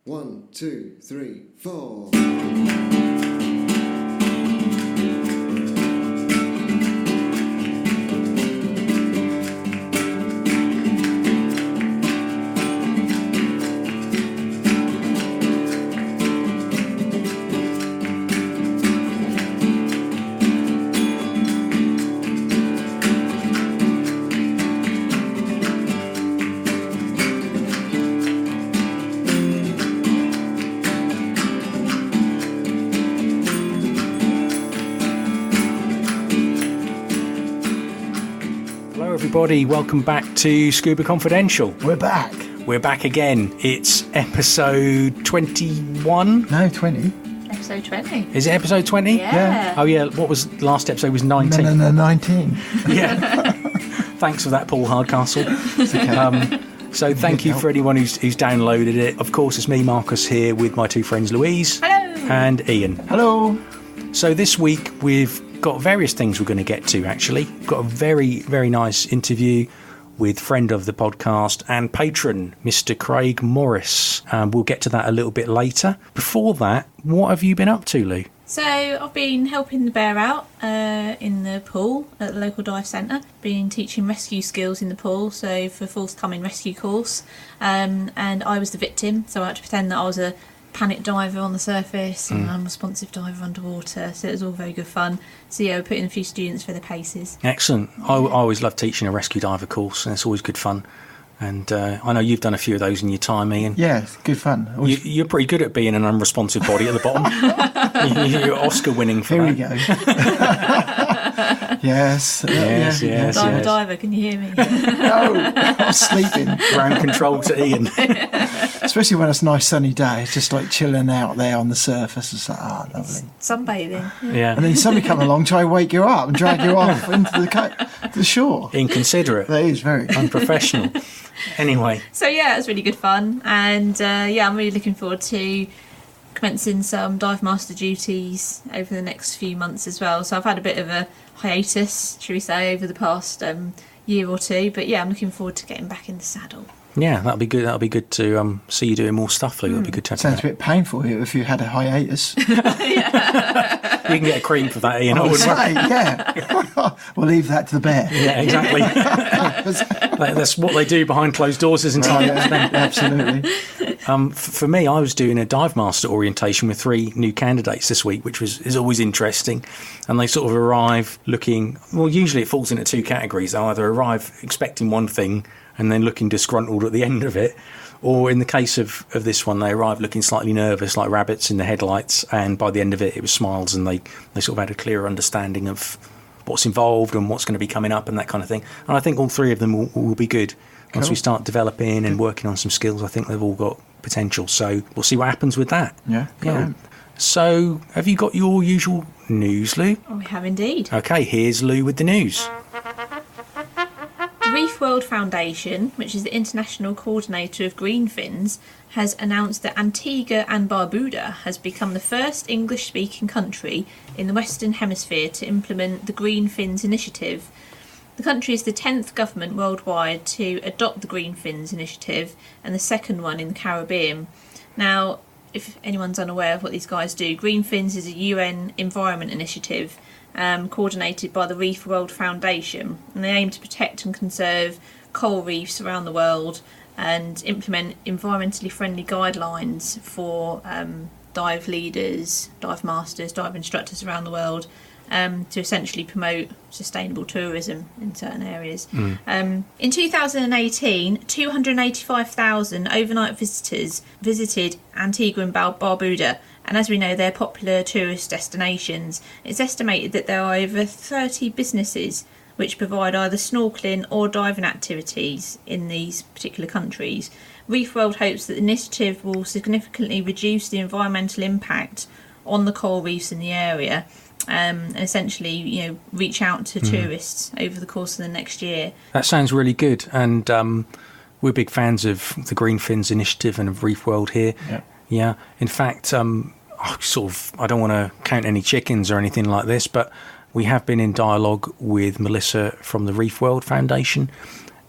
1, 2, 3, 4. Everybody, welcome back to Scuba Confidential. We're back. We're back again. It's episode 21. No, 20. Episode 20. Is it episode 20? Yeah. Oh yeah. What was last episode? Was 19. No, 19. Yeah. Thanks for that, Paul Hardcastle. It's okay. So thank you for anyone who's downloaded it. Of course, it's me, Marcus, here with my two friends, Louise. Hello. And Ian. Hello. So this week we've got various things we're going to get to, actually. We've got a very, very nice interview with friend of the podcast and patron, Mr. Craig Morris. We'll get to that a little bit later. Before that, what have you been up to, Lou? So I've been helping the bear out in the pool at the local dive centre. Been teaching rescue skills in the pool, so for forthcoming rescue course. And I was the victim, so I had to pretend that I was a panic diver on the surface and unresponsive diver underwater, so it was all very good fun. So yeah, we're putting a few students for their paces. Excellent. I always love teaching a rescue diver course, and it's always good fun. And I know you've done a few of those in your time, Ian. Yeah, it's good fun. You're pretty good at being an unresponsive body at the bottom. You're Oscar winning for Here that. we go. Yes. Diver, can you hear me? No, I'm sleeping. Ground control to Ian. Especially when it's a nice sunny day. It's just like chilling out there on the surface. It's like, lovely. Sunbathing. Yeah. And then somebody come along, try to wake you up and drag you off into the shore. Inconsiderate. That is very unprofessional. Anyway. So yeah, it was really good fun, and I'm really looking forward to commencing some Divemaster duties over the next few months as well. So I've had a bit of a hiatus, should we say, over the past year or two, but yeah, I'm looking forward to getting back in the saddle. Yeah, that'll be good. That'll be good to see you doing more stuff, Lou. That'll be good to have. Sounds a bit painful here if you had a hiatus. You can get a cream for that, Ian. I would say, yeah. We'll leave that to the bear. Yeah, exactly. That's what they do behind closed doors, isn't it? Yeah, absolutely. For me, I was doing a Divemaster orientation with 3 new candidates this week, which is always interesting. And they sort of arrive looking, well, usually it falls into 2 categories. They either arrive expecting one thing and then looking disgruntled at the end of it, or in the case of this one, they arrived looking slightly nervous, like rabbits in the headlights, and by the end of it, it was smiles, and they sort of had a clearer understanding of what's involved and what's going to be coming up and that kind of thing. And I think all 3 of them will be good. Once we start developing and working on some skills, I think they've all got potential. So we'll see what happens with that. Yeah. Yeah. So have you got your usual news, Lou? Oh, we have indeed. Okay, here's Lou with the news. The Reef World Foundation, which is the international coordinator of greenfins, has announced that Antigua and Barbuda has become the first English-speaking country in the Western Hemisphere to implement the Greenfins Initiative. The country is the 10th government worldwide to adopt the Greenfins Initiative and the second one in the Caribbean. Now, if anyone's unaware of what these guys do, Greenfins is a UN environment initiative coordinated by the Reef World Foundation, and they aim to protect and conserve coral reefs around the world and implement environmentally friendly guidelines for dive leaders, dive masters, dive instructors around the world to essentially promote sustainable tourism in certain areas. In 2018, 285,000 overnight visitors visited Antigua and Barbuda, and as we know, they're popular tourist destinations. It's estimated that there are over 30 businesses which provide either snorkeling or diving activities in these particular countries. Reef World hopes that the initiative will significantly reduce the environmental impact on the coral reefs in the area, and essentially, reach out to tourists over the course of the next year. That sounds really good, and we're big fans of the Greenfins Initiative and of Reef World here. Yeah. In fact, I don't want to count any chickens or anything like this, but we have been in dialogue with Melissa from the Reef World Foundation,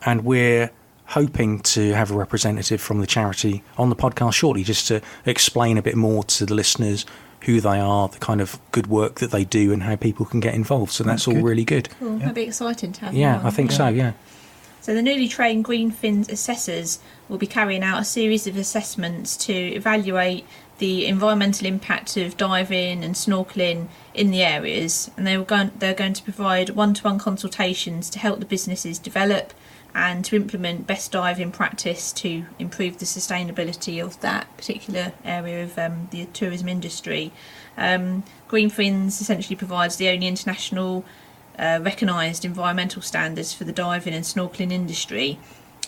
and we're hoping to have a representative from the charity on the podcast shortly, just to explain a bit more to the listeners who they are, the kind of good work that they do, and how people can get involved. So that's all good. really good. Cool. That'd be exciting to have. them Yeah, on. I think so, yeah. So the newly trained Greenfins assessors will be carrying out a series of assessments to evaluate the environmental impact of diving and snorkelling in the areas, and they're going to provide one-to-one consultations to help the businesses develop and to implement best diving practice to improve the sustainability of that particular area of the tourism industry. Greenfins essentially provides the only international recognised environmental standards for the diving and snorkelling industry,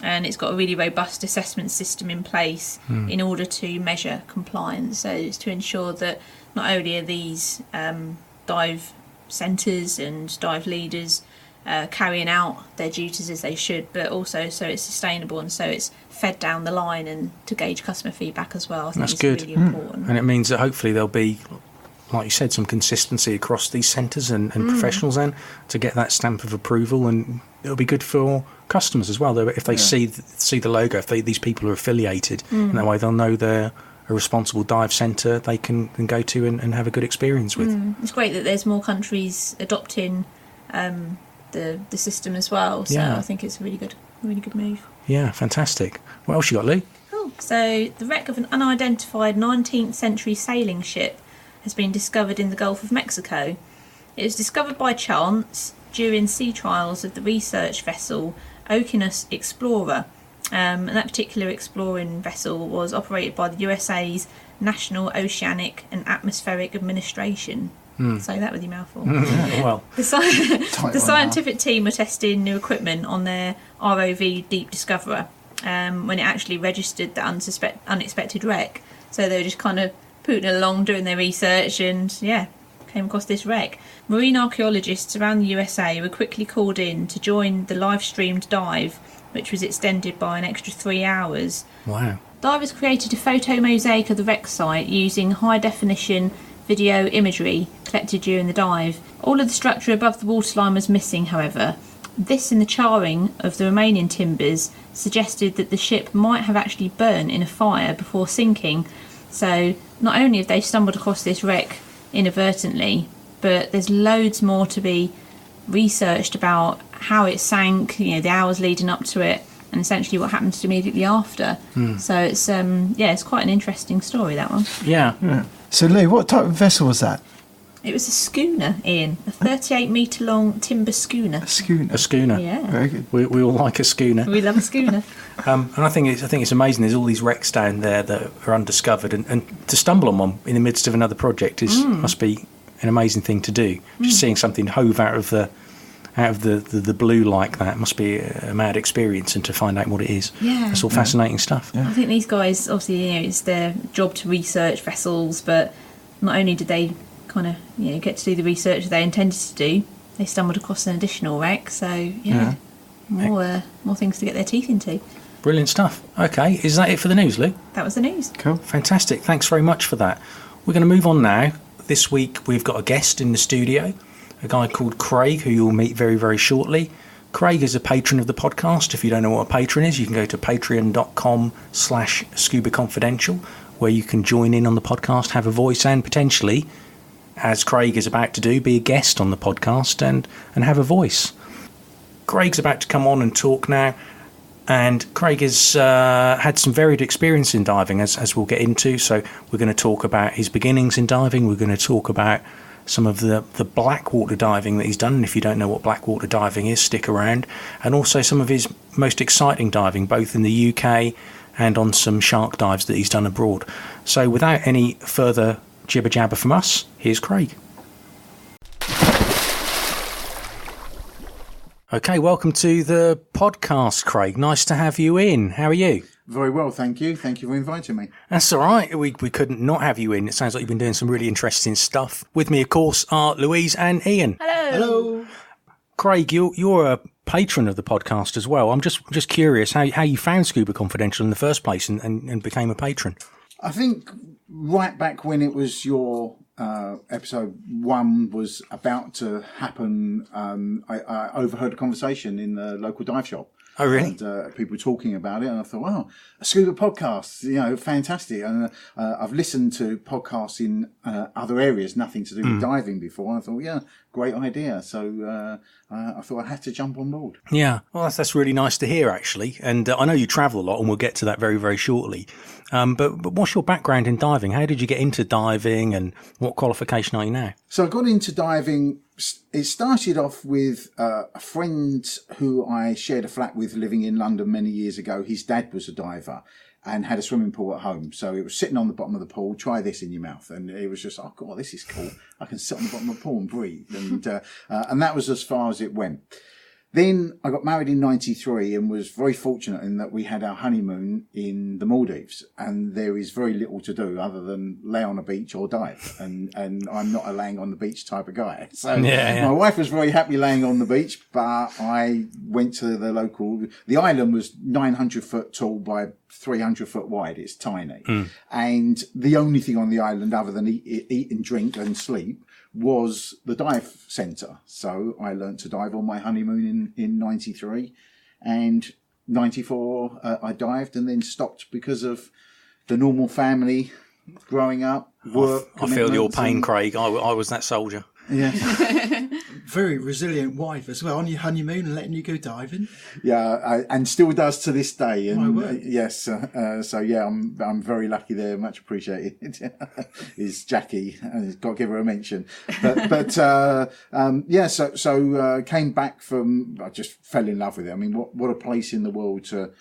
and it's got a really robust assessment system in place in order to measure compliance. So it's to ensure that not only are these dive centres and dive leaders carrying out their duties as they should, but also so it's sustainable and so it's fed down the line and to gauge customer feedback as well. I think That's it's good. really important. And it means that hopefully there'll be, like you said, some consistency across these centres and professionals then to get that stamp of approval, and it'll be good for customers as well. If they see the logo, if these people are affiliated, in that way they'll know they're a responsible dive centre they can go to and have a good experience with. It's great that there's more countries adopting the system as well, so Yeah. I think it's a really good move. Yeah, fantastic. What else you got, Lou? Cool. So the wreck of an unidentified 19th century sailing ship has been discovered in the Gulf of Mexico. It was discovered by chance during sea trials of the research vessel Okeanos Explorer. And that particular exploring vessel was operated by the USA's National Oceanic and Atmospheric Administration. Say that with your mouth full. Well, The scientific team were testing new equipment on their ROV Deep Discoverer when it actually registered the unexpected wreck. So they were just kind of putting along doing their research and came across this wreck. Marine archaeologists around the USA were quickly called in to join the live streamed dive, which was extended by an extra 3 hours. wow. Divers created a photo mosaic of the wreck site using high definition video imagery collected during the dive. All of the structure above the waterline was missing, however. This and the charring of the remaining timbers suggested that the ship might have actually burnt in a fire before sinking. So not only have they stumbled across this wreck inadvertently, but there's loads more to be researched about how it sank, the hours leading up to it, and essentially what happened immediately after. So it's quite an interesting story, that one. Yeah. So, Lou, what type of vessel was that? It was a schooner, Ian, a 38-metre long timber schooner. A schooner. A schooner. Yeah, Very good. We all like a schooner. we love a schooner. And I think it's amazing. There's all these wrecks down there that are undiscovered, and to stumble on one in the midst of another project must be an amazing thing to do. Just seeing something hove out of the blue like that must be a mad experience, and to find out what it is. Yeah. It's all fascinating stuff. Yeah. I think these guys, obviously, it's their job to research vessels, but not only did they kind of, get to do the research they intended to do, they stumbled across an additional wreck. So, more things to get their teeth into. Brilliant stuff. Okay, is that it for the news, Lou? That was the news. Cool. Fantastic. Thanks very much for that. We're going to move on now. This week we've got a guest in the studio, a guy called Craig, who you'll meet very, very shortly. Craig is a patron of the podcast. If you don't know what a patron is, you can go to patreon.com/scuba confidential, where you can join in on the podcast, have a voice, and potentially, as Craig is about to do, be a guest on the podcast and have a voice. Craig's about to come on and talk now, and Craig has had some varied experience in diving, as we'll get into. So we're going to talk about his beginnings in diving. We're going to talk about some of the Blackwater diving that he's done, and if you don't know what Blackwater diving is, stick around. And also some of his most exciting diving, both in the UK and on some shark dives that he's done abroad. So without any further jibber jabber from us, here's Craig. Okay, welcome to the podcast, Craig. Nice to have you in. How are you? Very well, thank you. Thank you for inviting me. That's all right. We couldn't not have you in. It sounds like you've been doing some really interesting stuff. With me, of course, are Louise and Ian. Hello. Hello. Craig, you're a patron of the podcast as well. I'm just curious how you found Scuba Confidential in the first place and became a patron. I think right back when it was your episode 1 was about to happen, I overheard a conversation in the local dive shop. Oh, really? And people talking about it, and I thought, wow, a scuba podcast, fantastic. And I've listened to podcasts in other areas, nothing to do with diving before. And I thought, yeah, great idea. So I thought I had to jump on board. Yeah, well, that's really nice to hear, actually. And I know you travel a lot, and we'll get to that very, very shortly. But what's your background in diving? How did you get into diving, and what qualification are you now? So I got into diving. It started off with a friend who I shared a flat with living in London many years ago. His dad was a diver and had a swimming pool at home. So it was sitting on the bottom of the pool, try this in your mouth. And it was just, oh, God, this is cool. I can sit on the bottom of the pool and breathe. And that was as far as it went. Then I got married in 93 and was very fortunate in that we had our honeymoon in the Maldives, and there is very little to do other than lay on a beach or dive. And I'm not a laying on the beach type of guy. So my wife was very happy laying on the beach, but I went to the island was 900 foot tall by 300 foot wide. It's tiny. And the only thing on the island other than eat and drink and sleep was the dive centre. So I learnt to dive on my honeymoon in 93, and 94 I dived and then stopped because of the normal family growing up, work. I feel your pain, Craig. I was that soldier. Yeah. Very resilient wife as well, on your honeymoon and letting you go diving. Yeah, and still does to this day. And My word. yes, so yeah, I'm very lucky there. Much appreciated. Is Jackie? Got to give her a mention. But yeah, so came back from. I just fell in love with it. I mean, what a place in the world to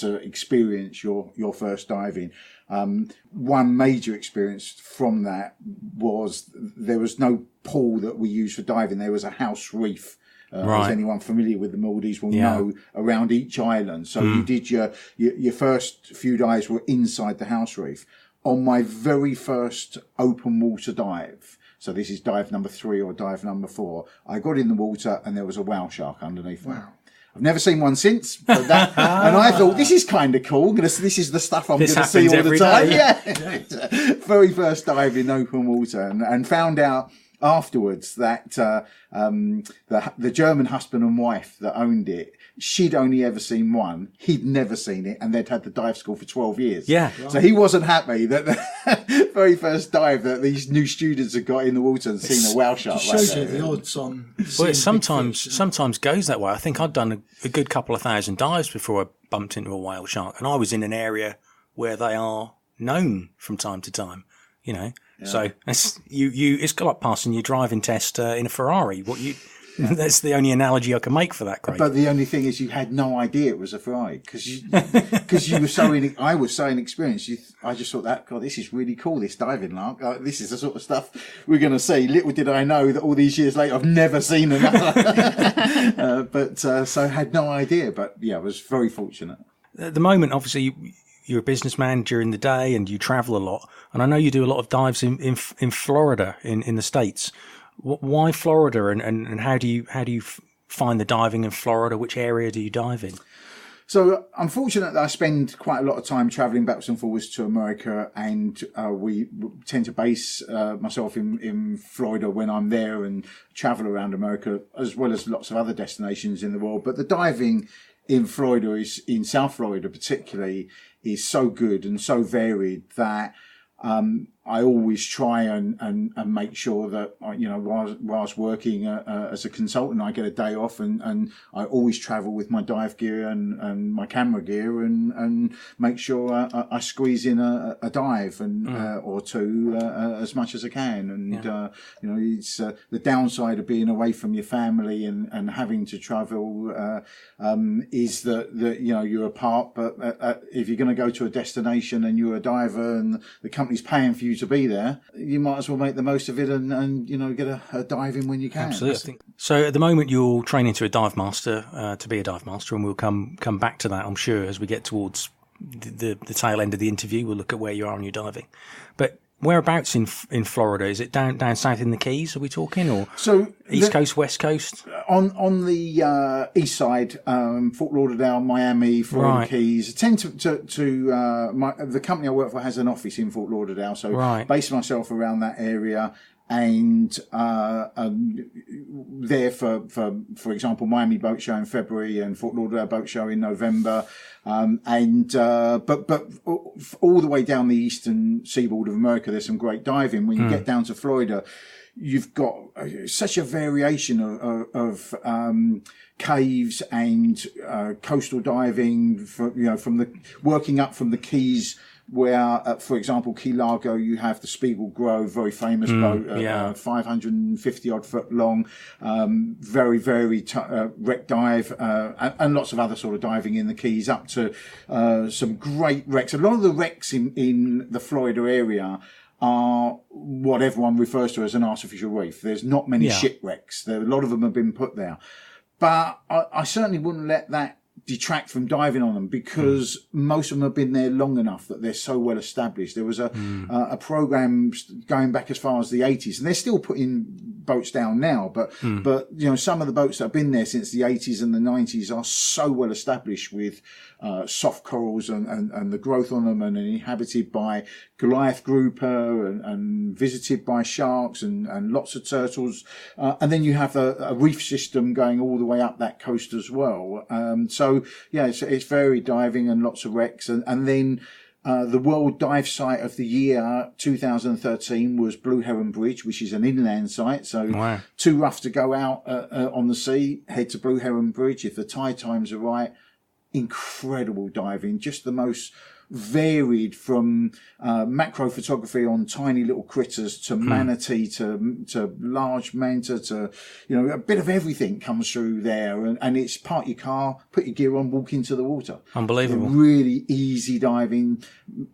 experience your first diving. One major experience from that was there was no pool that we used for diving. There was a house reef. As anyone familiar with the Maldives will know, around each island. So you did your first few dives were inside the house reef. On my very first open water dive, so this is dive number 3 or dive number 4, I got in the water and there was a whale shark underneath me. I've never seen one since, but and I thought, this is kind of cool. This is the stuff I'm going to see all the time. Yeah. Very first dive in open water, and found out afterwards that the German husband and wife that owned it, she'd only ever seen one, he'd never seen it, and they'd had the dive school for 12 years. Yeah. So he wasn't happy that the very first dive that these new students had got in the water and seen a whale shark. It shows you the odds on. Well, it sometimes goes that way. I think I'd done a good couple of thousand dives before I bumped into a whale shark, and I was in an area where they are known from time to time. Yeah. So it's like passing your driving test in a Ferrari. That's the only analogy I can make for that, Craig. But the only thing is, you had no idea it was a Ferrari because you were so I was so inexperienced. I just thought that, God, this is really cool. This diving lark, this is the sort of stuff we're going to see. Little did I know that all these years later, I've never seen another. So I had no idea. But yeah, I was very fortunate. At the moment, obviously, you're a businessman during the day and you travel a lot. And I know you do a lot of dives in Florida, in the States. Why Florida, and how do you find the diving in Florida? Which area do you dive in? So I'm fortunate that I spend quite a lot of time travelling backwards and forwards to America, and we tend to base myself in Florida when I'm there, and travel around America as well as lots of other destinations in the world. But the diving in Florida, in South Florida particularly, is so good and so varied that I always try and make sure that, whilst working as a consultant, I get a day off, and I always travel with my dive gear and my camera gear, and make sure I squeeze in a dive or two as much as I can. And it's the downside of being away from your family and having to travel is that you're apart. But if you're going to go to a destination and you're a diver and the company's paying for you to be there, you might as well make the most of it and get a dive in when you can. Absolutely. So at the moment you're training to a Divemaster, to be a Divemaster, and we'll come back to that, I'm sure, as we get towards the tail end of the interview. We'll look at where you are on your diving. But whereabouts in Florida? Is it down south in the Keys, are we talking, or so East Coast, West Coast? On the east side, Fort Lauderdale, Miami, Florida Right. Keys. I tend the company I work for has an office in Fort Lauderdale, so Right. base myself around that area. And there for example, Miami Boat Show in February and Fort Lauderdale Boat Show in November, but all the way down the eastern seaboard of America, there's some great diving. When you get down to Florida, you've got such a variation of caves and coastal diving, from the working up from the Keys. Where, for example, Key Largo, you have the Spiegel Grove, very famous boat, 550 odd foot long, very wreck dive, and lots of other sort of diving in the Keys, up to some great wrecks. A lot of the wrecks in the Florida area are what everyone refers to as an artificial reef. There's not many shipwrecks. A lot of them have been put there. But I certainly wouldn't let that detract from diving on them, because most of them have been there long enough that they're so well established. There was a program going back as far as the 80s, and they're still putting boats down now, but some of the boats that have been there since the 80s and the 90s are so well established with soft corals and the growth on them, and inhabited by Goliath grouper and visited by sharks and lots of turtles, and then you have a reef system going all the way up that coast as well. It's varied diving and lots of wrecks, and then the World Dive Site of the Year 2013 was Blue Heron Bridge, which is an inland site. So too rough to go out on the sea, head to Blue Heron Bridge if the tide times are right. Incredible diving, just the most varied, from macro photography on tiny little critters to manatee to large manta to a bit of everything comes through there, and it's park your car, put your gear on, walk into the water. Unbelievable. Really easy diving,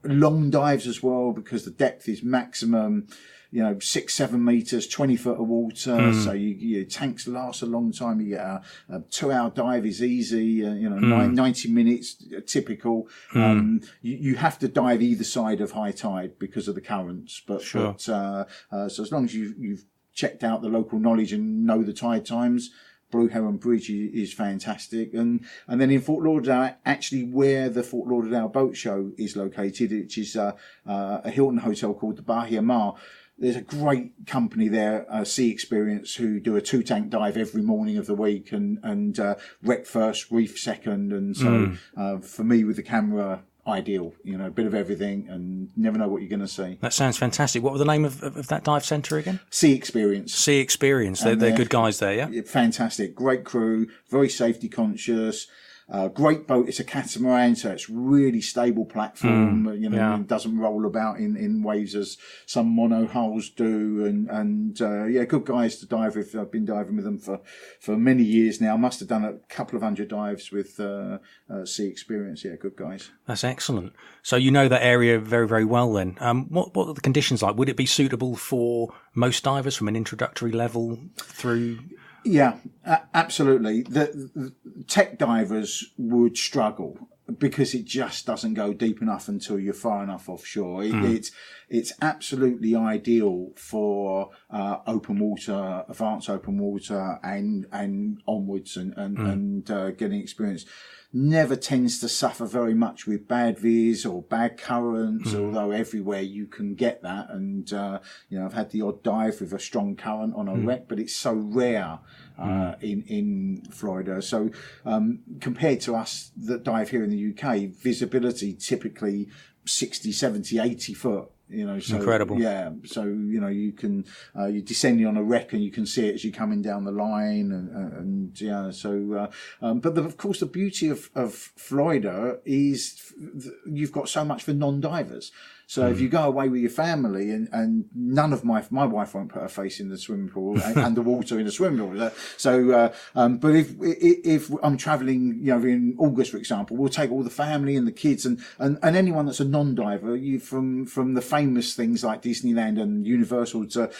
long dives as well, because the depth is maximum 6-7 meters, 20 foot of water. So your tanks last a long time. You get a 2-hour dive is easy. 90 minutes typical. You have to dive either side of high tide because of the currents. So as long as you've checked out the local knowledge and know the tide times, Blue Heron Bridge is fantastic. And then in Fort Lauderdale, actually where the Fort Lauderdale Boat Show is located, which is a Hilton hotel called the Bahia Mar. There's a great company there, Sea Experience, who do a 2-tank dive every morning of the week, and wreck first, reef second. And so for me with the camera, ideal, a bit of everything, and never know what you're going to see. That sounds fantastic. What was the name of that dive centre again? Sea Experience. Sea Experience. They're good guys there, yeah? Fantastic. Great crew, very safety conscious. Great boat. It's a catamaran, so it's really stable platform. It doesn't roll about in waves as some mono hulls do. And good guys to dive with. I've been diving with them for many years now. Must have done a couple of 100 dives with Sea Experience. Yeah, good guys. That's excellent. So you know that area very, very well then. What are the conditions like? Would it be suitable for most divers from an introductory level through? Yeah, absolutely. The tech divers would struggle because it just doesn't go deep enough until you're far enough offshore. It's absolutely ideal for open water, advanced open water, and onwards and getting experience. Never tends to suffer very much with bad viz or bad currents, although everywhere you can get that. And, I've had the odd dive with a strong current on a wreck, but it's so rare in Florida. So compared to us that dive here in the UK, visibility typically 60, 70, 80 foot. So, incredible. Yeah. So, you can, you're descending on a wreck and you can see it as you're coming down the line but of course the beauty of Florida is you've got so much for non-divers. So if you go away with your family and none of my wife won't put her face in the swimming pool and the water in the swimming pool. But if I'm traveling, in August, for example, we'll take all the family and the kids and anyone that's a non-diver, from the famous things like Disneyland and Universal to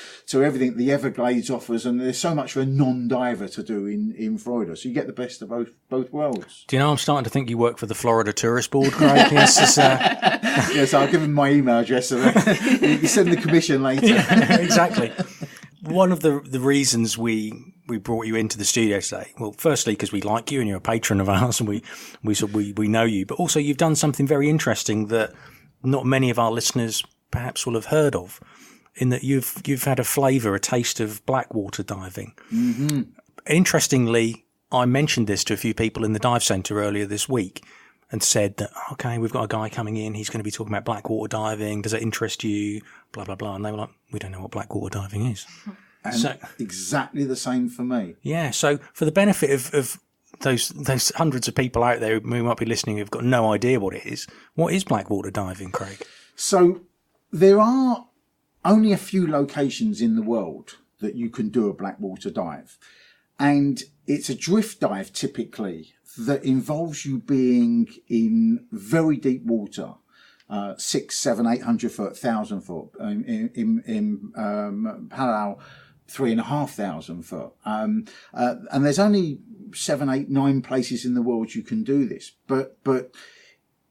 everything the Everglades offers. And there's so much for a non-diver to do in Florida. So you get the best of both worlds. Do you know, I'm starting to think you work for the Florida Tourist Board, Craig. Yes, I'll give him my email address. So you send the commission later. Exactly. One of the reasons we we brought you into the studio today? Well, firstly, because we like you and you're a patron of ours and we know you, but also you've done something very interesting that not many of our listeners perhaps will have heard of, in that you've had a flavour, a taste of Blackwater diving. Mm-hmm. Interestingly, I mentioned this to a few people in the dive centre earlier this week and said that, okay, we've got a guy coming in, he's going to be talking about Blackwater diving, does that interest you, blah, blah, blah. And they were like, we don't know what Blackwater diving is. And so, exactly the same for me. Yeah, so for the benefit of those hundreds of people out there who might be listening who've got no idea what it is, what is Blackwater diving, Craig? So there are only a few locations in the world that you can do a Blackwater dive. And it's a drift dive typically that involves you being in very deep water, 600, 700, 800 foot, 1,000 foot, in Palau, 3,500 foot. And there's only 7, 8, 9 places in the world you can do this. But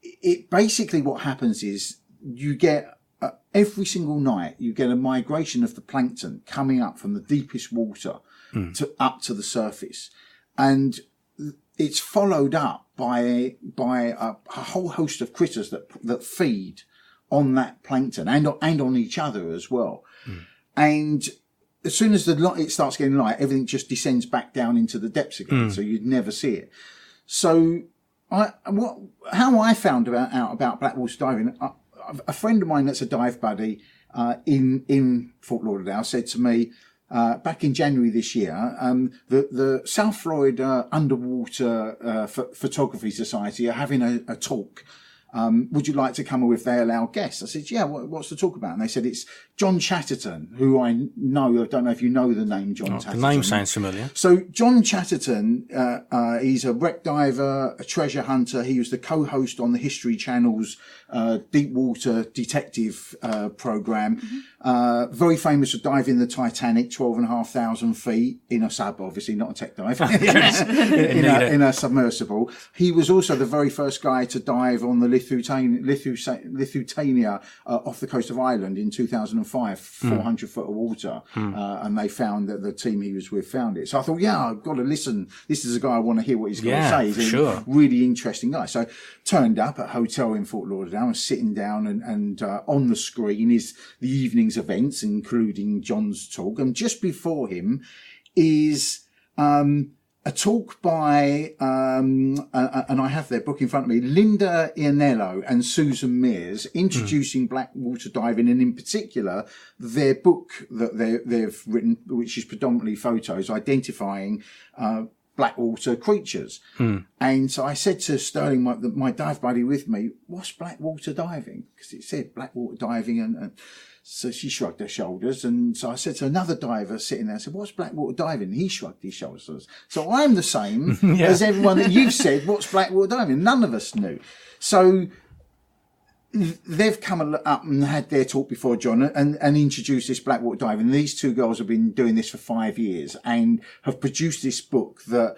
it basically what happens is you get every single night you get a migration of the plankton coming up from the deepest water up to the surface, and it's followed up by a whole host of critters that feed on that plankton and on each other as well. And as soon as it starts getting light, everything just descends back down into the depths again, so you'd never see it. So how I found out about Blackwater diving, a friend of mine that's a dive buddy in Fort Lauderdale said to me back in January this year, the South Florida Underwater Photography Society are having a talk. Would you like to come with? They allow guests. I said, yeah, what's the talk about? And they said, it's John Chatterton, who I know. I don't know if you know the name John Chatterton. The name sounds familiar. So John Chatterton, he's a wreck diver, a treasure hunter. He was the co-host on the History Channel's Deep Water Detective program. Mm-hmm. Very famous for diving the Titanic, 12,500 feet in a sub, obviously not a tech dive, in a submersible. He was also the very first guy to dive on the Lithuania off the coast of Ireland in 2005, 400 foot of water. And they found that the team he was with found it. So I thought, yeah, I've got to listen. This is a guy I want to hear what he's going to say. He's a really interesting guy. So turned up at a hotel in Fort Lauderdale and sitting down and on the screen is the evening's events, including John's talk. And just before him is a talk by, and I have their book in front of me, Linda Iannello and Susan Mears, introducing Blackwater diving, and in particular, their book that they've written, which is predominantly photos, identifying Blackwater creatures. And so I said to Sterling, my dive buddy with me, what's Blackwater diving? Because it said Blackwater diving, and so she shrugged her shoulders. And so I said to another diver sitting there, I said, what's Blackwater diving? He shrugged his shoulders. So I'm the same as everyone that you've said, what's Blackwater diving? None of us knew. So they've come up and had their talk before John and introduced this Blackwater diving. These two girls have been doing this for 5 years and have produced this book that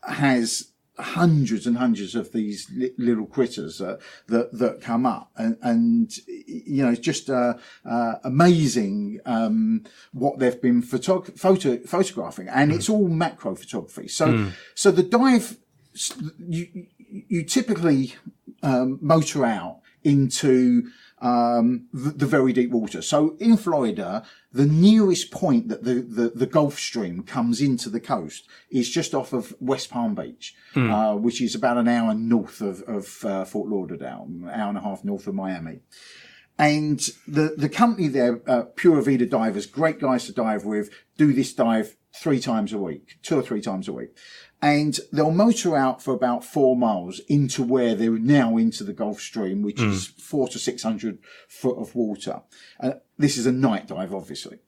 has hundreds and hundreds of these little critters that come up, and you know, it's just amazing what they've been photographing, and it's all macro photography. So the dive, you typically motor out into the very deep water. So in Florida, the nearest point that the Gulf Stream comes into the coast is just off of West Palm Beach, which is about an hour north of Fort Lauderdale, an hour and a half north of Miami. And the company there, Pura Vida Divers, great guys to dive with, do this dive 3 times a week, 2 or 3 times a week. And they'll motor out for about 4 miles into where they're now into the Gulf Stream, which is 400 to 600 foot of water. This is a night dive, obviously.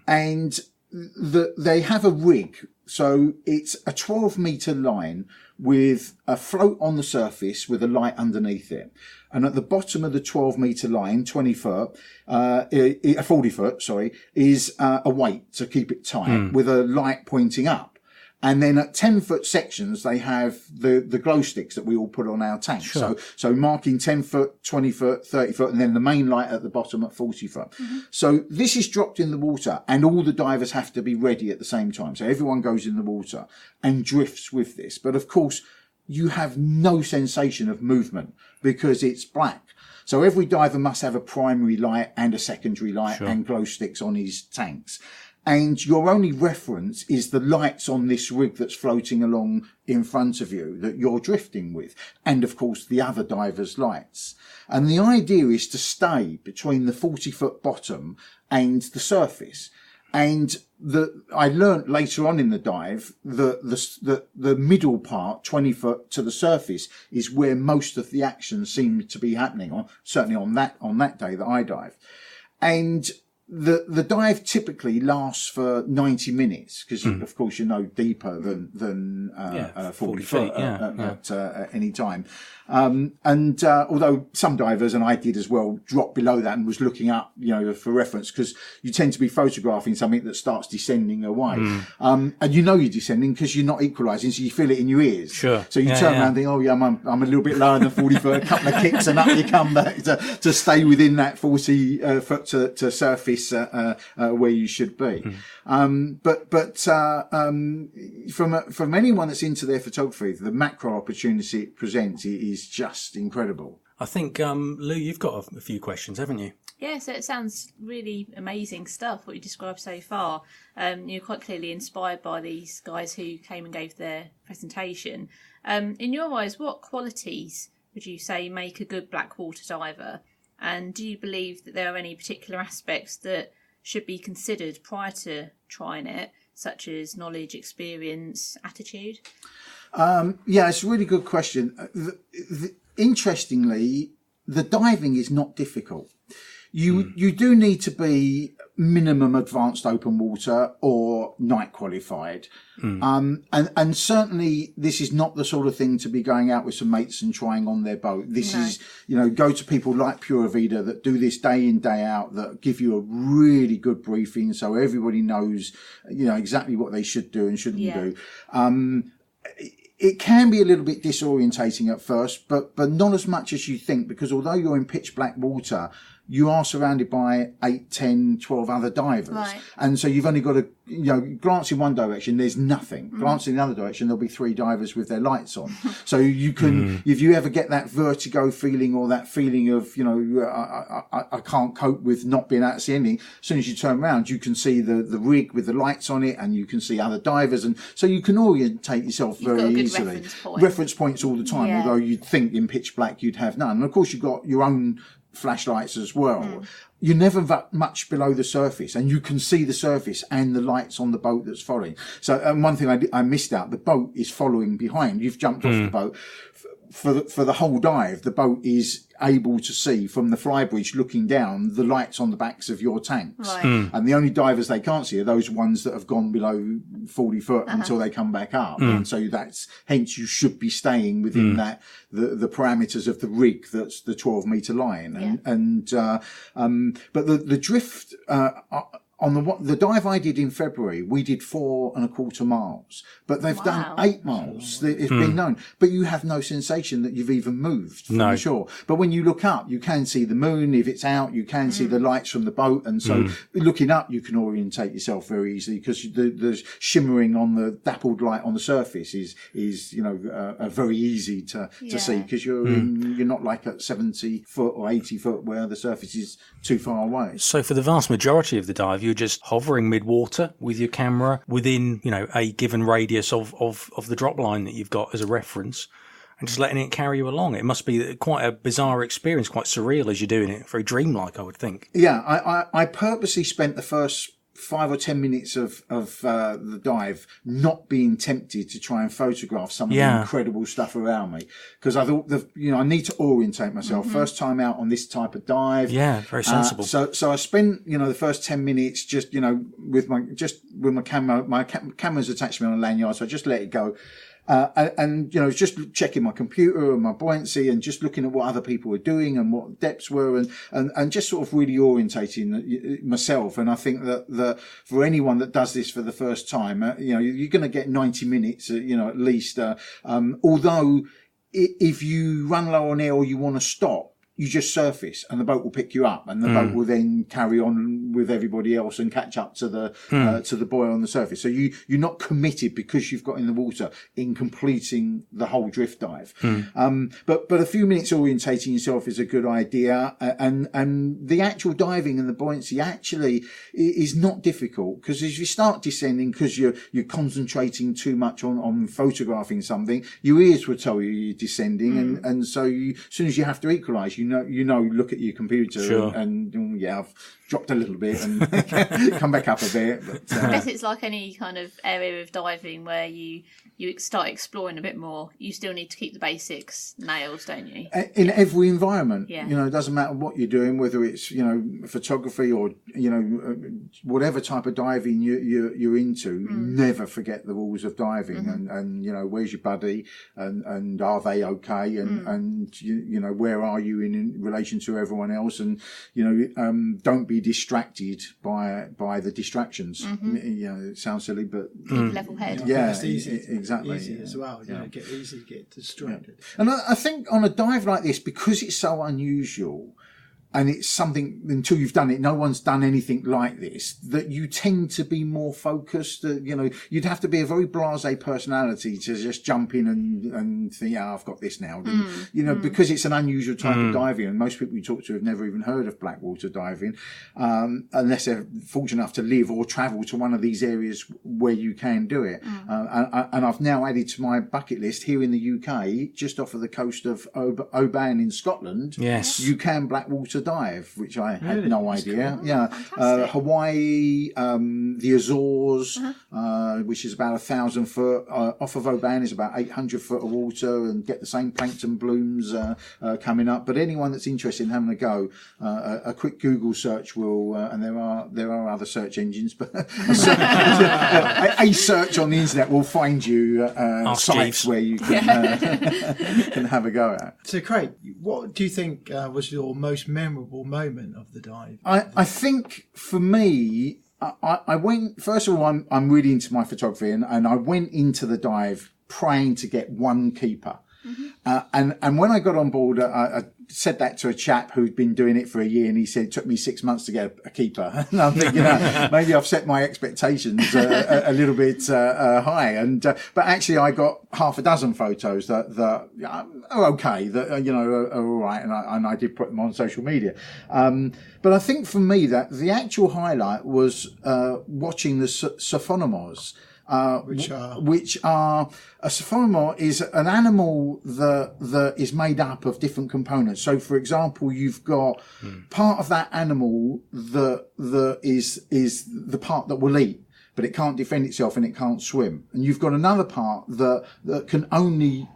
And they have a rig. So it's a 12-meter line with a float on the surface with a light underneath it. And at the bottom of the 12-meter line, 40 foot, is a weight to keep it tight with a light pointing up. And then at 10-foot sections, they have the glow sticks that we all put on our tanks. Sure. So marking 10 foot, 20 foot, 30 foot, and then the main light at the bottom at 40 foot. So this is dropped in the water, and all the divers have to be ready at the same time. So everyone goes in the water and drifts with this. But of course, you have no sensation of movement because it's black. So every diver must have a primary light and a secondary light and glow sticks on his tanks. And your only reference is the lights on this rig that's floating along in front of you that you're drifting with. And of course, the other diver's lights. And the idea is to stay between the 40-foot bottom and the surface. And I learnt later on in the dive that the middle part, 20 foot to the surface, is where most of the action seemed to be happening, certainly on that day that I dived. And the dive typically lasts for 90 minutes because, of course, you're no deeper than 40 foot at any time. And although some divers, and I did as well, dropped below that and was looking up, for reference, because you tend to be photographing something that starts descending away. And you're descending because you're not equalising, so you feel it in your ears. Sure. So you turn around and think, I'm a little bit lower than 40 foot, a couple of kicks, and up you come back to stay within that 40 foot to surface where you should be. But from anyone that's into their photography, the macro opportunity it presents is just incredible. I think, Lou, you've got a few questions, haven't you? Yeah, so it sounds really amazing stuff, what you described so far. You're quite clearly inspired by these guys who came and gave their presentation. In your eyes, what qualities would you say make a good Blackwater diver? And do you believe that there are any particular aspects that should be considered prior to trying it, such as knowledge, experience, attitude? It's a really good question. Interestingly, the diving is not difficult. You do need to be minimum advanced open water or night qualified. And certainly this is not the sort of thing to be going out with some mates and trying on their boat. This is, go to people like Pura Vida that do this day in, day out, that give you a really good briefing so everybody knows, exactly what they should do and shouldn't do. It can be a little bit disorientating at first, but not as much as you think, because although you're in pitch black water, you are surrounded by 8, 10, 12 other divers. Right. And so you've only got to, glance in one direction, there's nothing. Glance in the other direction, there'll be 3 divers with their lights on. So you can, if you ever get that vertigo feeling or that feeling of, I can't cope with not being able to see anything, as soon as you turn around, you can see the rig with the lights on it and you can see other divers. And so you can orientate yourself very easily. Reference points all the time, although you'd think in pitch black you'd have none. And of course you've got your own flashlights as well. You're never much below the surface, and you can see the surface and the lights on the boat that's following. So, and one thing I missed out, the boat is following behind. You've jumped off the boat. For the whole dive, the boat is able to see from the flybridge looking down the lights on the backs of your tanks. Right. And the only divers they can't see are those ones that have gone below 40 foot until they come back up. And so hence you should be staying within that, the parameters of the rig that's the 12-meter line. But the drift, on the dive I did in February, we did 4.25 miles, but they've done 8 miles. It's been known, but you have no sensation that you've even moved from the shore. But when you look up, you can see the moon. If it's out, you can see the lights from the boat. And so looking up, you can orientate yourself very easily because the shimmering on the dappled light on the surface is very easy to see because you're not like at 70 foot or 80 foot where the surface is too far away. So for the vast majority of the dive, you're just hovering mid-water with your camera within, a given radius of the drop line that you've got as a reference and just letting it carry you along. It must be quite a bizarre experience, quite surreal as you're doing it, very dreamlike, I would think. Yeah, I purposely spent the first 5 or 10 minutes of the dive not being tempted to try and photograph some of the incredible stuff around me because I thought I need to orientate myself. First time out on this type of dive. Yeah, very sensible. So I spent the first 10 minutes just with my camera. My camera's attached to me on a lanyard, so I just let it go. And just checking my computer and my buoyancy and just looking at what other people were doing and what depths were and just sort of really orientating myself. And I think that for anyone that does this for the first time, you're going to get 90 minutes, at least. Although if you run low on air or you want to stop, you just surface and the boat will pick you up and the boat will then carry on with everybody else and catch up to the buoy on the surface. So you're not committed because you've got in the water in completing the whole drift dive. But a few minutes orientating yourself is a good idea. And the actual diving and the buoyancy actually is not difficult, because as you start descending, because you're concentrating too much on photographing something, your ears will tell you you're descending. And so as soon as you have to equalize, look at your computer and I've dropped a little bit and come back up a bit. But, I guess it's like any kind of area of diving where you start exploring a bit more. You still need to keep the basics nails, don't you? In every environment, yeah. It doesn't matter what you're doing, whether it's photography or whatever type of diving you're into. Never forget the rules of diving, and where's your buddy, and are they okay, and where are you in relation to everyone else, and don't be distracted by the distractions. It sounds silly, but keep level head. Yeah, it's easy, exactly. Easy as well. Get easy to get distracted. Yeah. And I think on a dive like this, because it's so unusual, and it's something, until you've done it, no one's done anything like this, that you tend to be more focused. You'd have to be a very blasé personality to just jump in and think, I've got this now. Because it's an unusual type of diving, and most people you talk to have never even heard of Blackwater diving, unless they're fortunate enough to live or travel to one of these areas where you can do it. And I've now added to my bucket list here in the UK, just off of the coast of Oban in Scotland, you can Blackwater dive, which I had no idea. Cool. Yeah, Hawaii, the Azores, which is about 1,000 foot. Off of Oban is about 800 foot of water, and get the same plankton blooms coming up. But anyone that's interested in having a go, a quick Google search will, and there are other search engines, but a search on the internet will find you sites where you can can have a go at. So, Craig, what do you think was your most memorable moment of the dive? I think for me, I went, first of all, I'm really into my photography, and I went into the dive praying to get one keeper. And when I got on board, I said that to a chap who'd been doing it for a year, and he said it took me 6 months to get a keeper. And I'm thinking, maybe I've set my expectations a little bit high. And but actually, I got half a dozen photos that are okay, that are all right, and I did put them on social media. But I think for me that the actual highlight was watching the Ctenophora. Which are a Ctenophora is an animal that is made up of different components. So, for example, you've got part of that animal that is the part that will eat, but it can't defend itself and it can't swim. And you've got another part that can only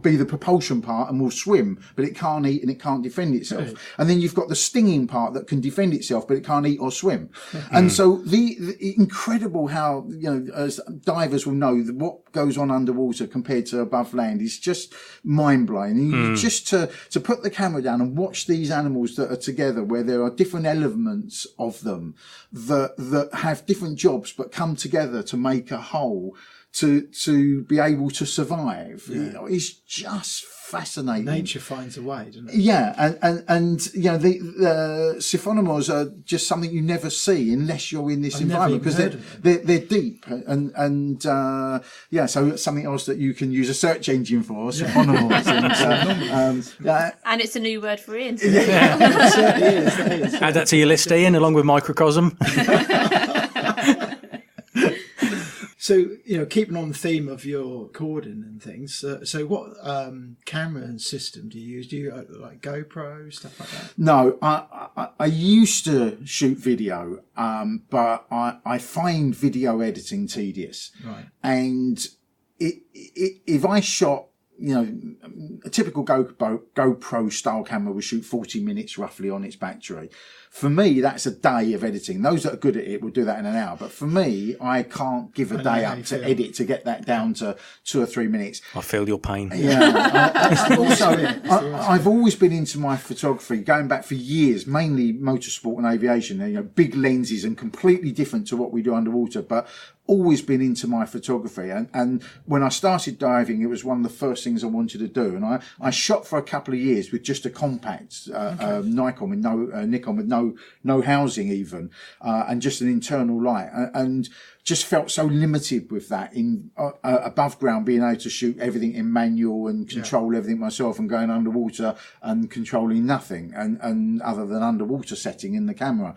be the propulsion part and will swim, but it can't eat and it can't defend itself. Right. And then you've got the stinging part that can defend itself, but it can't eat or swim. And so the incredible how, as divers will know, what goes on underwater compared to above land is just mind blowing. And just to put the camera down and watch these animals that are together, where there are different elements of them that have different jobs, but come together to make a whole, to be able to survive. It's just fascinating. Nature finds a way, doesn't it? Yeah, and the Ctenophora are just something you never see unless you're in this environment, because they're deep and so it's something else that you can use a search engine for. Ctenophora. And it's a new word for Ian. It certainly is. Add that to your list, Ian, along with microcosm. So, keeping on the theme of your recording and things, so what camera and system do you use? Do you like GoPro, stuff like that? No, I used to shoot video, but I find video editing tedious. Right. And if I shot a typical GoPro style camera will shoot 40 minutes roughly on its battery. For me, that's a day of editing. Those that are good at it will do that in an hour. But for me, I can't give a day up to edit to get that down to 2 or 3 minutes. I feel your pain. Yeah. I've always been into my photography, going back for years, mainly motorsport and aviation, big lenses and completely different to what we do underwater, but always been into my photography. And when I started diving, it was one of the first things I wanted to do. And I shot for a couple of years with just a compact Nikon with no housing even, and just an internal light, and just felt so limited with that in above ground, being able to shoot everything in manual and control everything myself, and going underwater and controlling nothing and other than underwater setting in the camera.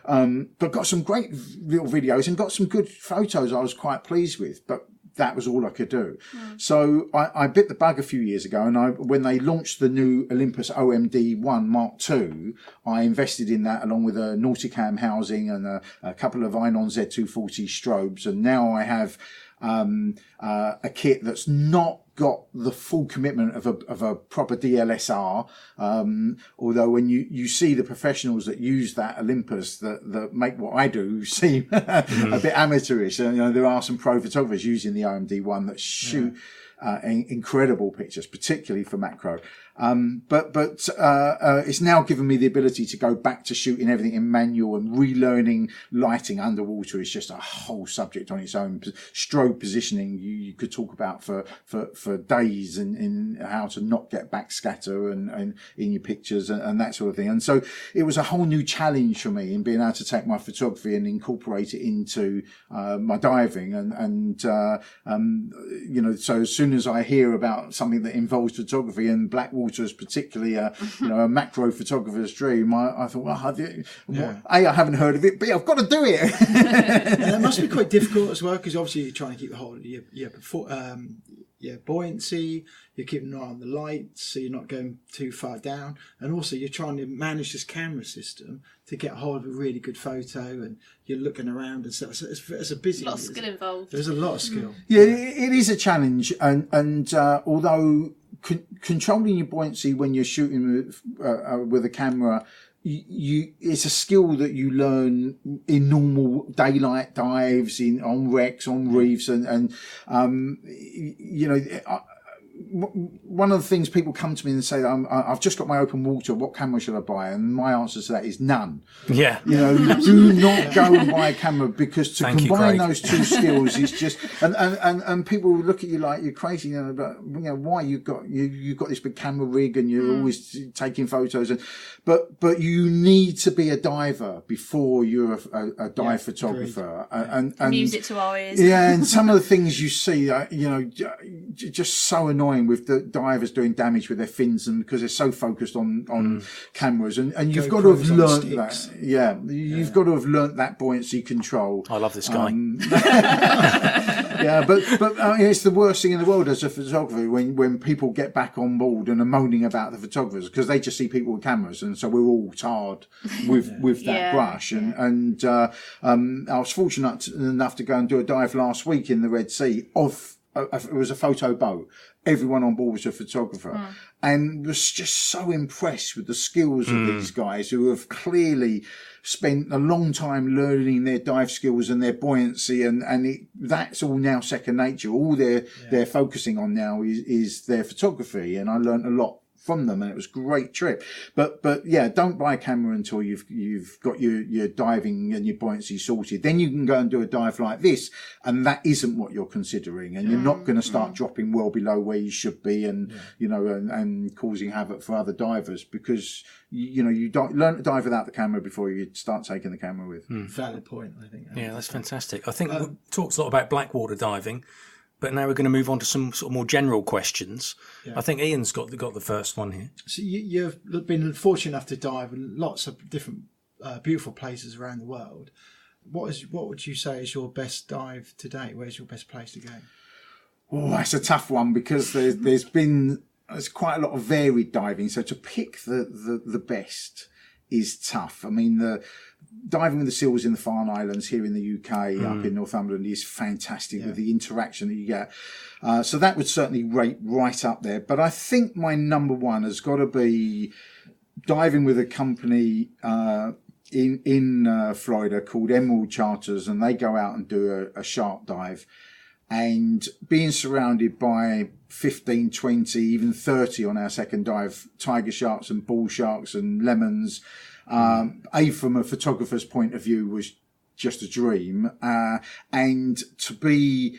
But got some great little videos and got some good photos I was quite pleased with, but that was all I could do. So I bit the bug a few years ago, and when they launched the new Olympus OMD1 Mark II, I invested in that along with a Nauticam housing and a couple of Inon Z240 strobes, and now I have a kit that's not got the full commitment of a proper DLSR, although when you see the professionals that use that Olympus that make what I do seem a bit amateurish, and there are some pro photographers using the OMD1 that shoot incredible pictures, particularly for macro. But it's now given me the ability to go back to shooting everything in manual, and relearning lighting underwater is just a whole subject on its own. Strobe positioning you could talk about for days, in how to not get backscatter and in your pictures and that sort of thing. And so it was a whole new challenge for me in being able to take my photography and incorporate it into my diving. So as soon as I hear about something that involves photography, and Blackwater is particularly a macro photographer's dream, I thought, I haven't heard of it, but I've got to do it. And that must be quite difficult as well, because obviously you're trying to keep a hold of your buoyancy, you're keeping an eye on the lights, so you're not going too far down, and also you're trying to manage this camera system to get hold of a really good photo, and you're looking around and stuff. So it's a busy. A lot of skill involved. There's a lot of skill. Yeah, it is a challenge, and although controlling your buoyancy when you're shooting with a camera, it's a skill that you learn in normal daylight dives, on wrecks, on reefs, and one of the things people come to me and say, I've just got my open water, what camera should I buy? And my answer to that is none. Yeah. Do not go and buy a camera, because to combine those two skills is just, and people will look at you like you're crazy, but why you've got this big camera rig and you're always taking photos, but you need to be a diver before you're a dive photographer. And music to our ears. Yeah, and some of the things you see, just so annoying with the divers doing damage with their fins, and because they're so focused on cameras, and you've got to have learnt that. Yeah, you've got to have learnt that buoyancy control. I love this guy. Yeah, but it's the worst thing in the world as a photographer when people get back on board and are moaning about the photographers, because they just see people with cameras, and so we're all tarred with that brush. And I was fortunate enough to go and do a dive last week in the Red Sea it was a photo boat. Everyone on board was a photographer, and was just so impressed with the skills of these guys who have clearly spent a long time learning their dive skills and their buoyancy, and that's all now second nature. All they're focusing on now is their photography, and I learned a lot from them, and it was a great trip. But yeah, don't buy a camera until you've got your diving and your buoyancy sorted. Then you can go and do a dive like this, and that isn't what you're considering, and you're not going to start dropping well below where you should be, and and causing havoc for other divers, because you don't learn to dive without the camera before you start taking the camera with. Valid point, I think. Yeah, that's fantastic. I think we talked a lot about Blackwater diving, but now we're going to move on to some sort of more general questions. Yeah. I think Ian's got the first one here. So you've been fortunate enough to dive in lots of different beautiful places around the world. What would you say is your best dive to date? Where's your best place to go? Oh, that's a tough one, because there's quite a lot of varied diving. So to pick the best is tough. I mean, the diving with the seals in the Farne Islands here in the UK, up in Northumberland, is fantastic with the interaction that you get. So that would certainly rate right up there. But I think my number one has got to be diving with a company in Florida called Emerald Charters, and they go out and do a shark dive. And being surrounded by 15, 20, even 30 on our second dive, tiger sharks and bull sharks and lemons, from a photographer's point of view, was just a dream. And to be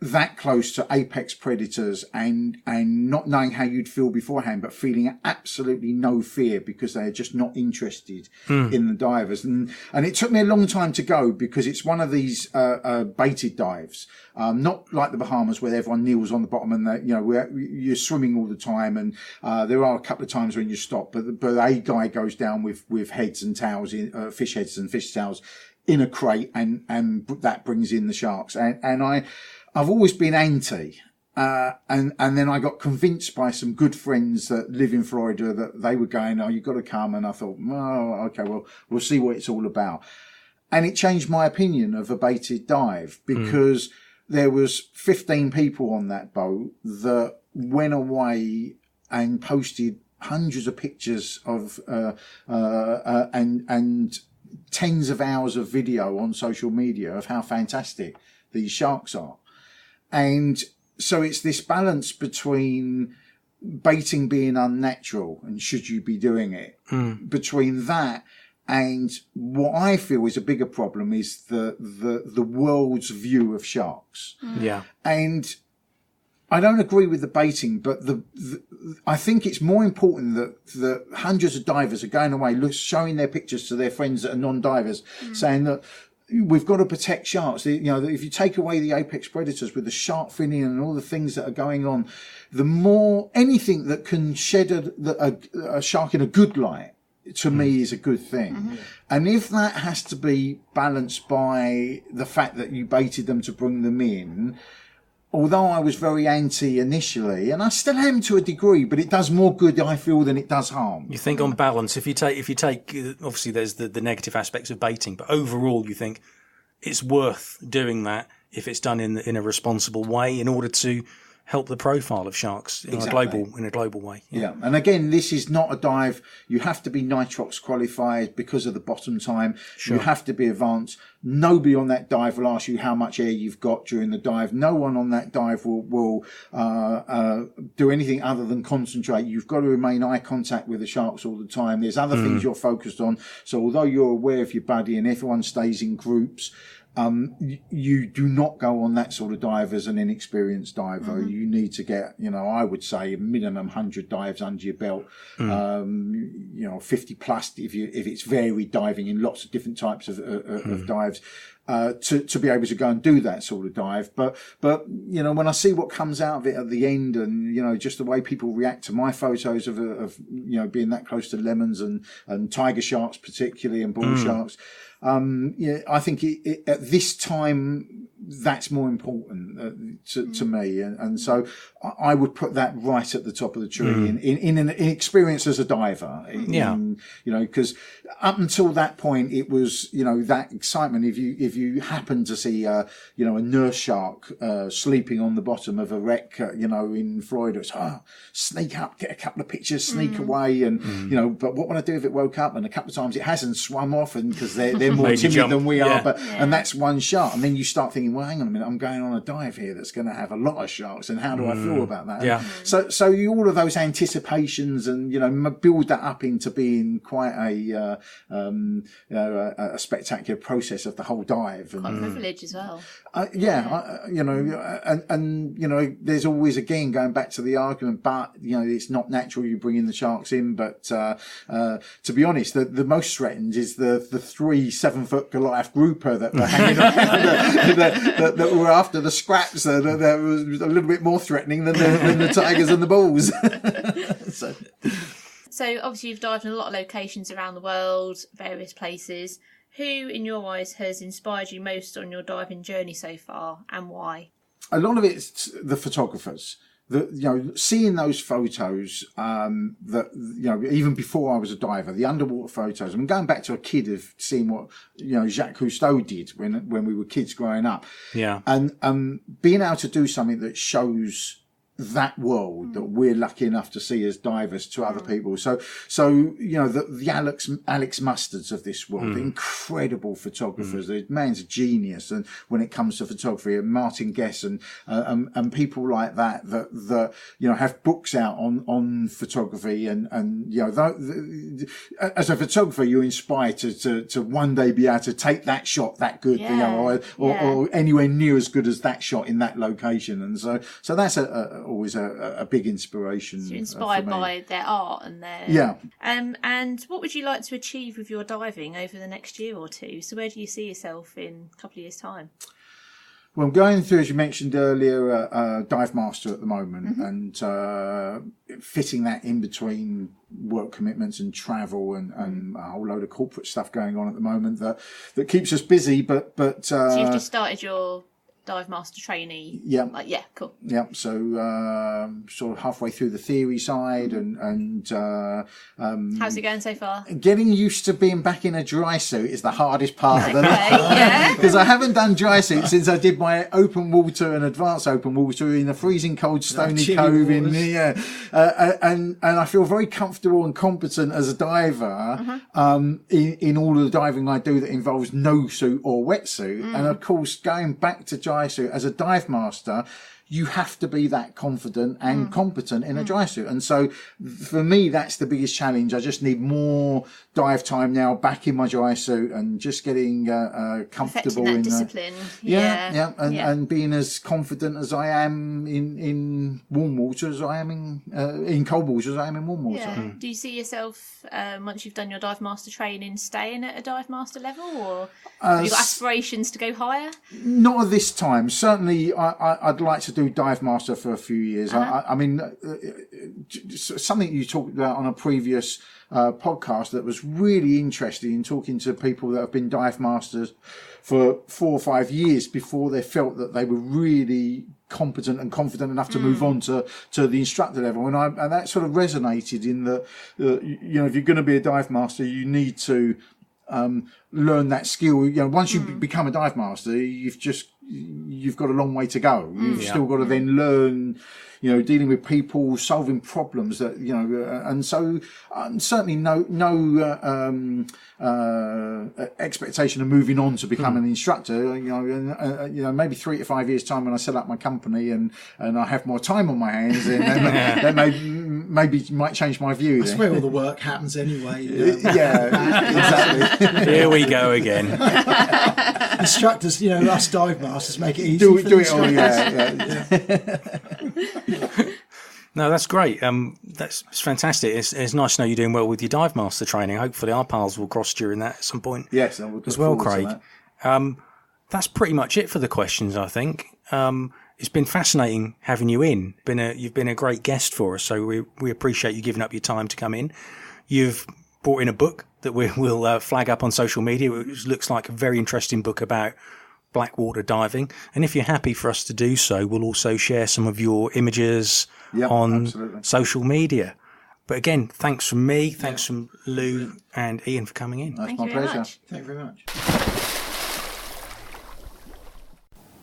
that close to apex predators and not knowing how you'd feel beforehand, but feeling absolutely no fear because they are just not interested in the divers. And it took me a long time to go because it's one of these baited dives, not like the Bahamas where everyone kneels on the bottom and you're swimming all the time. And there are a couple of times when you stop, but a guy goes down with heads and tails, fish heads and fish tails in a crate, and that brings in the sharks. And I've always been anti, and then I got convinced by some good friends that live in Florida that they were going, "Oh, you've got to come." And I thought, "Oh, okay, well, we'll see what it's all about." And it changed my opinion of a baited dive because there was 15 people on that boat that went away and posted hundreds of pictures of and tens of hours of video on social media of how fantastic these sharks are. And so it's this balance between baiting being unnatural and should you be doing it, between that and what I feel is a bigger problem is the world's view of sharks. Yeah. And I don't agree with the baiting, but I think it's more important that hundreds of divers are going away, showing their pictures to their friends that are non-divers, saying that we've got to protect sharks. If you take away the apex predators with the shark finning and all the things that are going on, the more anything that can shed a shark in a good light, to me, is a good thing. And if that has to be balanced by the fact that you baited them to bring them in, although I was very anti initially, and I still am to a degree, but it does more good, I feel, than it does harm. You think on balance, if you take, obviously there's the negative aspects of baiting, but overall you think it's worth doing that if it's done in a responsible way in order to help the profile of sharks in a global way. Yeah. And again, this is not a dive. You have to be nitrox qualified because of the bottom time. Sure. You have to be advanced. Nobody on that dive will ask you how much air you've got during the dive. No one on that dive will do anything other than concentrate. You've got to remain eye contact with the sharks all the time. There's other things you're focused on. So although you're aware of your buddy and everyone stays in groups, you do not go on that sort of dive as an inexperienced diver. You need to get, I would say a minimum 100 dives under your belt, 50 plus if it's varied diving in lots of different types of dives, to be able to go and do that sort of dive. But when I see what comes out of it at the end and, just the way people react to my photos of being that close to lemons and tiger sharks particularly and bull sharks, I think at this time that's more important to me, and so I would put that right at the top of the tree in an experience as a diver. Because up until that point it was that excitement. If you happen to see a nurse shark sleeping on the bottom of a wreck, in Florida, it's sneak up, get a couple of pictures, sneak away, and But what would I do if it woke up? And a couple of times it hasn't swum off, and because they're more timid than we are, and that's one shark, and then you start thinking, well, hang on a minute, I'm going on a dive here that's going to have a lot of sharks, and how do I feel about that? Yeah. So you all of those anticipations and build that up into being quite a spectacular process of the whole dive. Quite privilege as well. There's always again going back to the argument, but it's not natural you bring in the sharks in. But to be honest, the most threatened is the 3 7-foot Goliath grouper that were hanging around that were after the scraps. That was a little bit more threatening than the tigers and the bulls. So obviously you've dived in a lot of locations around the world, various places. Who, in your eyes, has inspired you most on your diving journey so far, and why? A lot of it's the photographers. seeing those photos, even before I was a diver, the underwater photos, going back to a kid of seeing what, Jacques Cousteau did when we were kids growing up. Yeah. And being able to do something that shows that world that we're lucky enough to see as divers to other people. So the Alex Mustards of this world, incredible photographers. The man's a genius, and when it comes to photography, and Martin Guess and people like that have books out on photography, and as a photographer, you're inspired to one day be able to take that shot that good, or anywhere near as good as that shot in that location, and so that's always a big inspiration. So you're inspired by their art and their... Yeah. And what would you like to achieve with your diving over the next year or two? So where do you see yourself in a couple of years' time? Well, I'm going through, as you mentioned earlier, Divemaster at the moment, and fitting that in between work commitments and travel and a whole load of corporate stuff going on at the moment that keeps us busy. But so you've just started your Divemaster trainee. Yeah. Cool. Yeah. So sort of halfway through the theory side, and how's it going so far? Getting used to being back in a dry suit is the hardest part of it. Yeah. Because I haven't done dry suit since I did my open water and advanced open water in a freezing cold Stony Cove and I feel very comfortable and competent as a diver in all of the diving I do that involves no suit or wetsuit, and of course going back to dry suit as a dive master, you have to be that confident and competent in a dry suit. And so for me, that's the biggest challenge. I just need more dive time now back in my dry suit and just getting comfortable in discipline. And being as confident as I am in warm water as I am in cold water as I am in warm water. Yeah. Do you see yourself, once you've done your dive master training, staying at a dive master level, or have you got aspirations to go higher? Not at this time. Certainly, I'd like to do dive master for a few years. I mean, something you talked about on a previous podcast that was really interesting in talking to people that have been dive masters for 4 or 5 years before they felt that they were really competent and confident enough to move on to the instructor level, and that sort of resonated in that if you're going to be a dive master, you need to learn that skill. Once you become a dive master, you've got a long way to go. You've still got to then learn, dealing with people, solving problems that, and so certainly no expectation of moving on to become an instructor. Maybe 3 to 5 years time when I set up my company and I have more time on my hands, and then maybe might change my view. That's where all the work happens anyway. Exactly. Here we go again. Instructors, us dive masters make it easy. Do for it all, No, that's great. That's fantastic. It's nice to know you're doing well with your dive master training. Hopefully our paths will cross during that at some point. Yes, as well, Craig. That's pretty much it for the questions, I think. It's been fascinating having you in. You've been a great guest for us, so we appreciate you giving up your time to come in. You've brought in a book that we'll flag up on social media, which looks like a very interesting book about Blackwater diving. And if you're happy for us to do so, we'll also share some of your images on social media. But again, thanks from me, thanks from Lou and Ian for coming in. That's my pleasure. Thank you very much.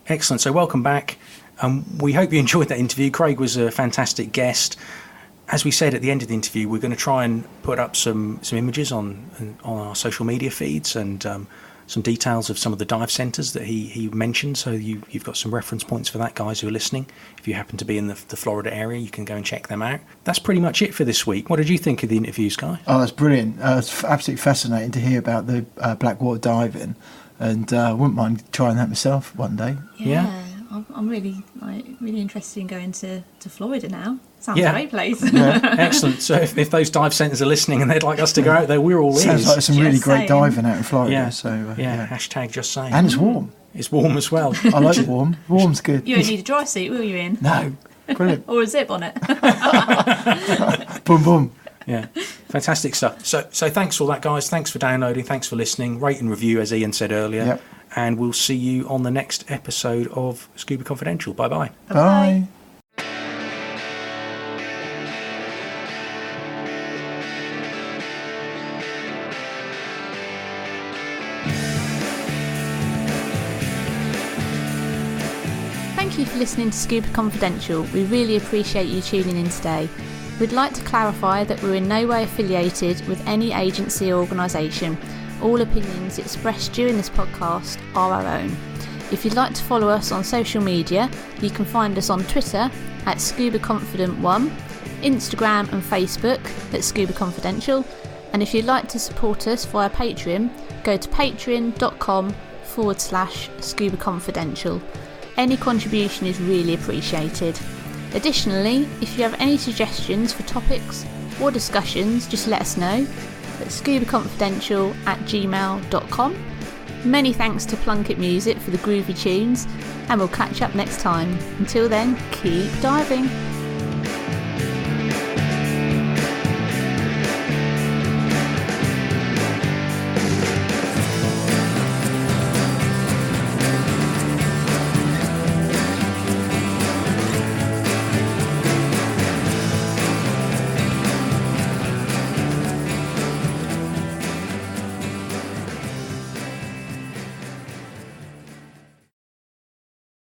Excellent. So welcome back. We hope you enjoyed that interview. Craig was a fantastic guest. As we said at the end of the interview, we're going to try and put up some images on our social media feeds and some details of some of the dive centres that he mentioned. So you've got some reference points for that, guys who are listening. If you happen to be in the Florida area, you can go and check them out. That's pretty much it for this week. What did you think of the interviews, Guy? Oh, that's brilliant. It's absolutely fascinating to hear about the Blackwater diving, and I wouldn't mind trying that myself one day. Yeah. I'm really interested in going to Florida now. Sounds a great place. Excellent. So if those dive centres are listening and they'd like us to go out there, we're all Sounds like some really great diving out in Florida. Yeah. So Hashtag just saying. And it's warm. It's warm as well. I like warm. Warm's good. You don't need a dry suit, will you, Ian? No. Brilliant. Or a zip on it. Boom, boom. Yeah, fantastic stuff. So thanks for all that, guys. Thanks for downloading. Thanks for listening. Rate and review, as Ian said earlier. Yep. And we'll see you on the next episode of Scuba Confidential. Bye-bye. Bye. you for listening to Scuba Confidential. We really appreciate you tuning in today. We'd like to clarify that we're in no way affiliated with any agency or organisation. All opinions expressed during this podcast are our own. If you'd like to follow us on social media, you can find us on Twitter at ScubaConfident1, Instagram and Facebook at Scuba Confidential, and if you'd like to support us via Patreon, go to patreon.com/Scuba Confidential. Any contribution is really appreciated. Additionally, if you have any suggestions for topics or discussions, just let us know at scubaconfidential@gmail.com. Many thanks to Plunkett Music for the groovy tunes, and we'll catch up next time. Until then, keep diving.